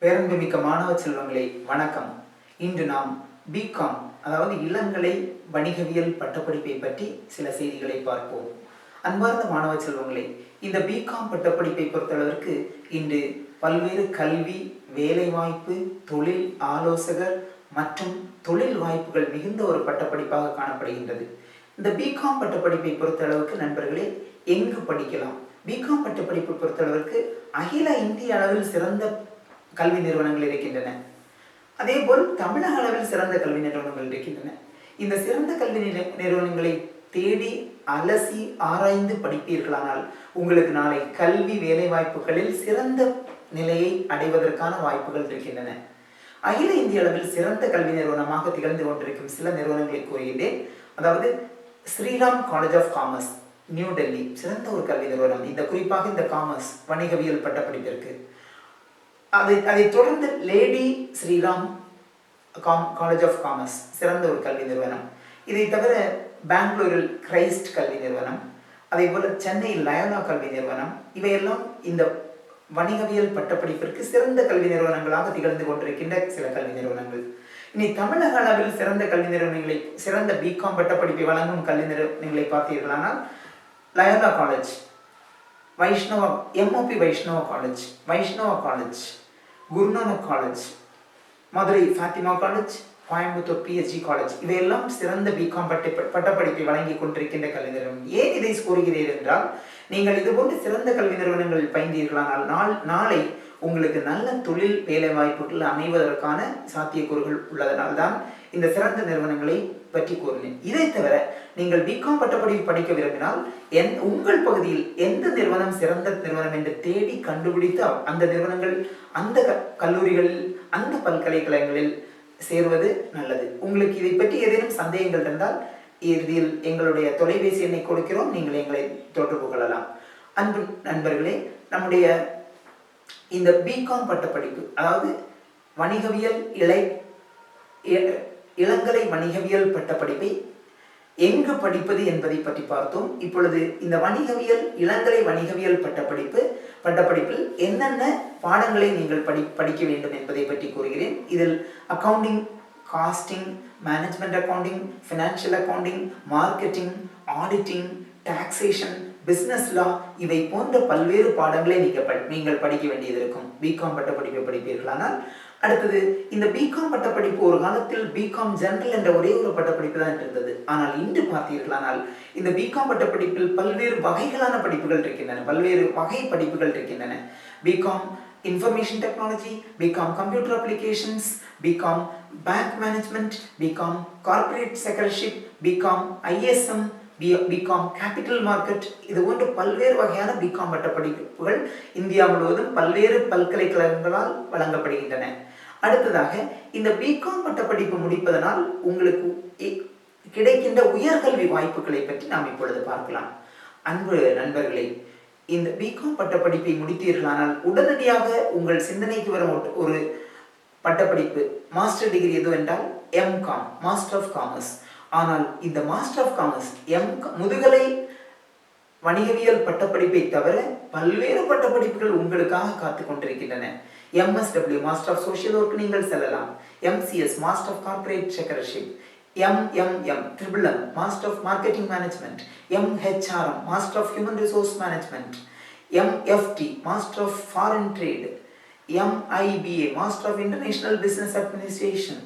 பேரன்புமிக்க மாணவ செல்வங்களே வணக்கம். இன்று நாம் பிகாம் அதாவது இளங்கலை வணிகவியல் பட்டப்படிப்பை பற்றி சில செய்திகளை பார்ப்போம். அன்பார்ந்த மாணவ செல்வங்களே, இந்த பிகாம் பட்டப்படிப்பை பொறுத்தளவிற்கு இன்று பல்வேறு கல்வி, வேலைவாய்ப்பு, தொழில் ஆலோசகர் மற்றும் தொழில் வாய்ப்புகள் மிகுந்த ஒரு பட்டப்படிப்பாக காணப்படுகின்றது. இந்த பிகாம் பட்டப்படிப்பை பொறுத்தளவுக்கு நண்பர்களே எங்கு படிக்கலாம்? பிகாம் பட்டப்படிப்பை பொறுத்தளவிற்கு அகில இந்திய அளவில் சிறந்த கல்வி நிறுவனங்கள் இருக்கின்றன. அதேபோல் தமிழக அளவில் சிறந்த கல்வி நிறுவனங்கள் இருக்கின்றன. இந்த சிறந்த கல்வி நிறுவனங்களை தேடி அலசி ஆராய்ந்து படிப்பீர்களானால் உங்களுக்கு நாளை கல்வி வேலை வாய்ப்புகளில் சிறந்த நிலையை அடைவதற்கான வாய்ப்புகள் இருக்கின்றன. அகில இந்திய அளவில் சிறந்த கல்வி நிறுவனமாக திகழ்ந்து கொண்டிருக்கும் சில நிறுவனங்களை கூறுகின்றேன். அதாவது Shriram college of commerce, new Delhi சிறந்த ஒரு கல்வி நிறுவனம். இந்த குறிப்பாக இந்த காமர்ஸ் வணிகவியல் பட்டப்படிப்பிற்கு. அதை தொடர்ந்து lady Shriram college of commerce சிறந்த ஒரு கல்வி நிறுவனம். இதை தவிர பெங்களூரில் கிரைஸ்ட் கல்வி நிறுவனம், அதே போல சென்னையில் லயோலா கல்வி நிறுவனம், இவையெல்லாம் இந்த வணிகவியல் பட்டப்படிப்பிற்கு சிறந்த கல்வி நிறுவனங்களாக திகழ்ந்து கொண்டிருக்கின்ற சில கல்வி நிறுவனங்கள். இனி தமிழக அளவில் சிறந்த கல்வி நிறுவனங்களை, சிறந்த பிகாம் பட்டப்படிப்பை வழங்கும் கல்வி நிறுவனங்களை பார்த்தீர்களானால் Loyola college, Vaishnava MOP Vaishnava college, Vaishnava college, Guru Nanak college, Madurai Fatima college, Coimbatore PSG college, இவையெல்லாம் சிறந்த பிகாம் பட்டப்படிப்பை வழங்கி கொண்டிருக்கின்ற கல்வி நிறுவனம். ஏன் இதை கூறுகிறீர்கள் என்றால், நீங்கள் இதுபோன்ற சிறந்த கல்வி நிறுவனங்களில் பயின்றீர்களானால் நாளை உங்களுக்கு நல்ல தொழில் வேலை வாய்ப்புகள் அமைவதற்கான சாத்தியக்கூறுகள் உள்ளதனால்தான் இந்த சிறந்த நிறுவனங்களை பற்றி கூறினேன். இதை தவிர நீங்கள் பிகாம் பட்டப்படிப்பு படிக்க விரும்பினால் உங்கள் பகுதியில் எந்த நிறுவனம் சிறந்த நிறுவனம் என்று தேடி கண்டுபிடித்து அந்த நிறுவனங்கள், அந்த கல்லூரிகளில், அந்த பல்கலைக்கழகங்களில் சேர்வது நல்லது. உங்களுக்கு இதை பற்றி ஏதேனும் சந்தேகங்கள் இருந்தால் இறுதியில் எங்களுடைய தொலைபேசி எண்ணை கொடுக்கிறோம், நீங்கள் எங்களை தொடர்பு கொள்ளலாம். அன்பு நண்பர்களே, நம்முடைய இந்த பிகாம் பட்டப்படிப்பு அதாவது வணிகவியல் இளங்கலை வணிகவியல் பட்டப்படிப்பை எங்கு படிப்பது என்பதை பற்றி பார்த்தோம். இப்பொழுது இந்த வணிகவியல் இளங்கலை வணிகவியல் பட்டப்படிப்பில் என்னென்ன பாடங்களை நீங்கள் படிக்க வேண்டும் என்பதை பற்றி கூறுகிறேன். இதில் accounting, costing, management accounting, financial accounting, marketing, auditing, taxation, business law, இவை போன்ற பல்வேறு பாடங்களை நீங்கள் படிக்க வேண்டியது இருக்கும் பிகாம் பட்டப்படிப்பை படிப்பீர்களானால். அடுத்தது, இந்த பிகாம் பட்டப்படிப்பு ஒரு காலத்தில் பிகாம் ஜெனரல் என்ற ஒரே ஒரு பட்டப்படிப்பு தான் இருந்தது. ஆனால் இன்று பார்த்தீர்களானால் இந்த பிகாம் பட்டப்படிப்பில் பல்வேறு வகைகளான படிப்புகள் இருக்கின்றன, பல்வேறு வகை படிப்புகள் இருக்கின்றன. BCom information technology, BCom computer applications, BCom bank management, BCom corporate secretaryship, BCom ISM, BCom capital market, இது போன்ற பல்வேறு வகையான பிகாம் பட்டப்படிப்புகள் இந்தியா முழுவதும் பல்வேறு பல்கலைக்கழகங்களால் வழங்கப்படுகின்றன. அடுத்ததாக, இந்த பிகாம் பட்டப்படிப்பு முடிப்பதனால் உங்களுக்கு கிடைக்கின்ற உயர்கல்வி வாய்ப்புகளை பற்றி நாம் இப்பொழுது பார்க்கலாம். அன்பு நண்பர்களே, இந்த பிகாம் பட்டப்படிப்பை முடித்தீர்களானால் உடனடியாக உங்கள் சிந்தனைக்கு வரும் ஒரு பட்டப்படிப்பு மாஸ்டர் டிகிரி எதுவென்றால் எம்காம், மாஸ்டர் ஆஃப் காமர்ஸ். ஆனால் இந்த மாஸ்டர் ஆஃப் காமர்ஸ் முதுகலை வணிகவியல் பட்டப்படிப்பை தவிர பல்வேறு பட்டப்படிப்புகள் உங்களுக்காக காத்து கொண்டிருக்கின்றன. MSW, master of social work நீங்கள் செல்லலாம். MCS, master of corporate secretaryship. MMM, triple master of marketing management. MHRM, master of human resource management. MFT, master of foreign trade. MIBA, master of international business administration.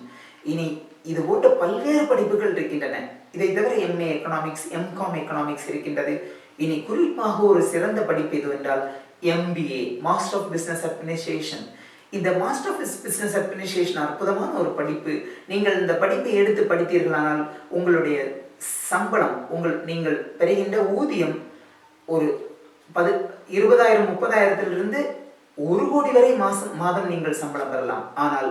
இனி இது போன்ற பல்வேறு படிப்புகள் இருக்கின்றன. இதை தவிர எம்ஏ எக்கனாமிக்ஸ், எம்காம் எக்கனாமிக்ஸ் இருக்கின்றது. இனி குறிப்பாக ஒரு சிறந்த படிப்பு எதுவென்றால் MBA, master of business administration. இந்த மாஸ்டர் ஆஃப் பிசினஸ் அட்மினிஸ்ட்ரேஷன் அற்புதமான ஒரு படிப்பு. நீங்கள் இந்த படிப்பை எடுத்து படித்தீர்களானால் உங்களுடைய சம்பளம், நீங்கள் பெறுகின்ற ஊதியம் ஒரு 20,000 30,000 1 கோடி வரை மாதம் நீங்கள் சம்பளம் பெறலாம். ஆனால்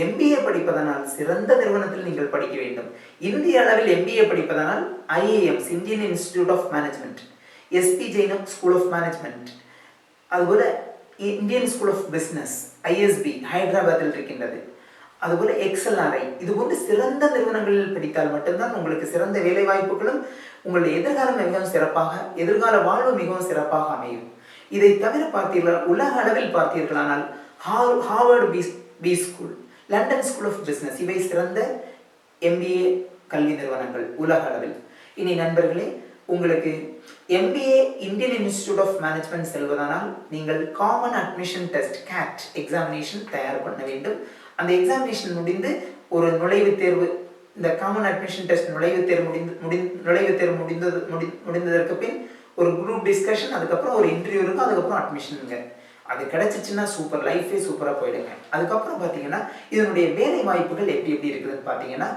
எம்பிஏ படிப்பதனால் சிறந்த நிறுவனத்தில் நீங்கள் படிக்க வேண்டும். இந்திய அளவில் எம்பிஏ படிப்பதனால் IIMs, Indian Institute of Management, SP Jain school of management, அதுபோல Indian school of business ISB ஹைதராபாத்தில் இருக்கின்றது. அதுபோல எக்ஸ்எல்ஆர்ஐ, இது போன்று சிறந்த நிறுவனங்களில் படித்தால் மட்டும்தான் உங்களுக்கு சிறந்த வேலை வாய்ப்புகளும் உங்களுடைய எதிர்காலம் மிகவும் சிறப்பாக, எதிர்கால வாழ்வு மிகவும் சிறப்பாக அமையும். இதை தவிர பார்த்தீர்கள், உலக அளவில் பார்த்தீர்களானால் Harvard B school, London school of business, இவை சிறந்த MBA கல்வி நிறுவனங்கள் உலக அளவில். இனி நண்பர்களே, உங்களுக்கு MBA Indian Institute of Management செல்வதானால் நீங்கள் common admission test CAT examination தயார் பண்ண வேண்டும். அந்த எக்ஸாமினேஷன் முடிந்து ஒரு நுழைவுத் தேர்வு, இந்த காமன் அட்மிஷன் டெஸ்ட் நுழைவுத் தேர்வு முடிந்ததற்கு பின் ஒரு குரூப் டிஸ்கஷன், அதுக்கப்புறம் ஒரு இன்டர்வியூ இருக்கும், அதுக்கப்புறம் அட்மிஷனுங்க. அது கிடைச்சிச்சுன்னா சூப்பர், லைஃபே சூப்பராக போயிடுங்க. அதுக்கப்புறம் பார்த்தீங்கன்னா இதனுடைய வேலை வாய்ப்புகள் எப்படி இருக்குதுன்னு பார்த்தீங்கன்னா,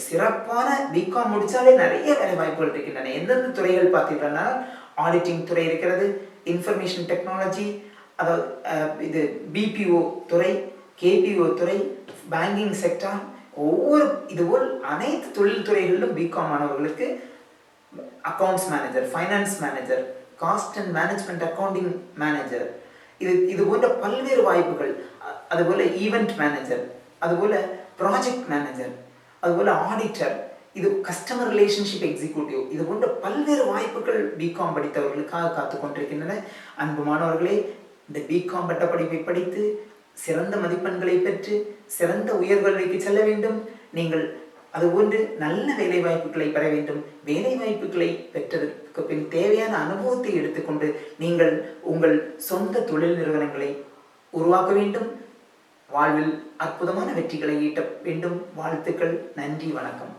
சிறப்பான பிகாம் முடிச்சாலே நிறைய வேலை வாய்ப்புகள் இருக்கின்றன. எந்தெந்த துறைகள் பார்த்தீங்கன்னா, ஆடிட்டிங் துறை இருக்கிறது, இன்ஃபர்மேஷன் டெக்னாலஜி, அதாவது இது BPO துறை, KPO துறை, பேங்கிங் செக்டார், இதுபோல் அனைத்து தொழில் துறைகளிலும் பிகாம் மாணவர்களுக்கு accounts manager, finance manager, cost and management accounting manager, இது போன்ற பல்வேறு வாய்ப்புகள், அதுபோல் ஈவெண்ட் மேனேஜர், அதுபோல் ப்ராஜெக்ட் மேனேஜர், அதுபோல் ஆடிட்டர், இது கஸ்டமர் ரிலேஷன்ஷிப் எக்ஸிக்யூட்டிவ், இது போன்ற பல்வேறு வாய்ப்புகள் பிகாம் படித்தவர்களுக்காக காத்து கொண்டிருக்கின்றன. அன்பு மாணவர்களே, இந்த பிகாம் பட்டப்படிப்பை படித்து சிறந்த மதிப்பெண்களை பெற்று சிறந்த உயர்கல்விக்கு செல்ல வேண்டும். நீங்கள் அதுபோன்று நல்ல வேலை வாய்ப்புகளை பெற வேண்டும். வேலை வாய்ப்புகளை பெற்றதற்கு பின் தேவையான அனுபவத்தை எடுத்துக்கொண்டு நீங்கள் உங்கள் சொந்த தொழில் நிறுவனங்களை உருவாக்க வேண்டும். வாழ்வில் அற்புதமான வெற்றிகளை ஈட்ட வேண்டும். வாழ்த்துக்கள். நன்றி, வணக்கம்.